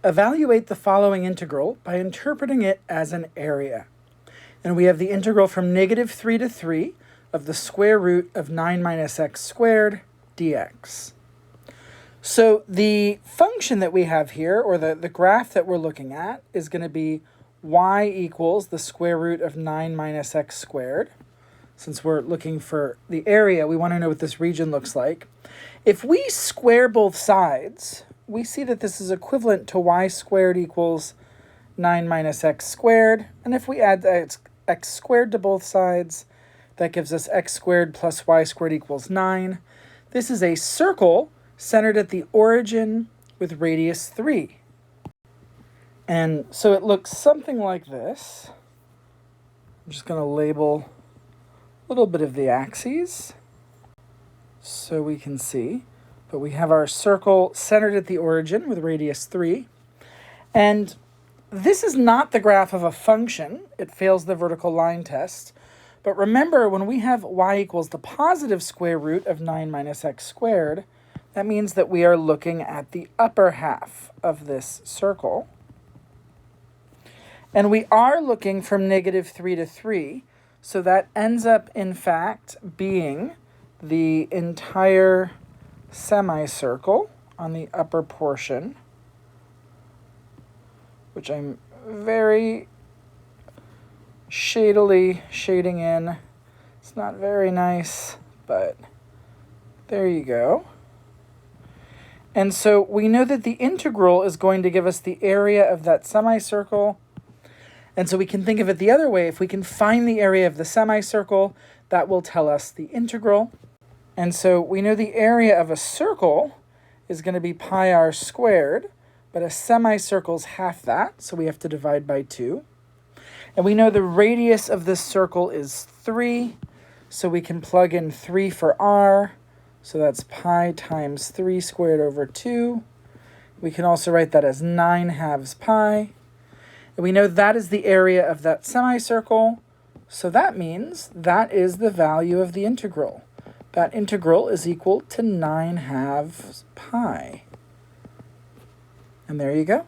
Evaluate the following integral by interpreting it as an area. And we have the integral from -3 to 3 of the square root of 9 minus x squared dx. So the function that we have here, or the graph that we're looking at, is going to be y equals the square root of 9 minus x squared. Since we're looking for the area, we want to know what this region looks like. If we square both sides, we see that this is equivalent to y squared equals 9 minus x squared. And if we add x squared to both sides, that gives us x squared plus y squared equals 9. This is a circle centered at the origin with radius 3. And so it looks something like this. I'm just going to label a little bit of the axes so we can see. But we have our circle centered at the origin with radius 3. And this is not the graph of a function. It fails the vertical line test. But remember, when we have y equals the positive square root of 9 minus x squared, that means that we are looking at the upper half of this circle. And we are looking from -3 to 3, so that ends up, in fact, being the entire semicircle on the upper portion, which I'm very shadily shading in. It's not very nice, but there you go. And so we know that the integral is going to give us the area of that semicircle. And so we can think of it the other way. If we can find the area of the semicircle, that will tell us the integral. And so we know the area of a circle is going to be pi r squared, but a semicircle is half that, so we have to divide by 2. And we know the radius of this circle is 3, so we can plug in 3 for r, so that's pi times 3 squared over 2. We can also write that as 9 halves pi. And we know that is the area of that semicircle, so that means that is the value of the integral. That integral is equal to 9 halves pi. And there you go.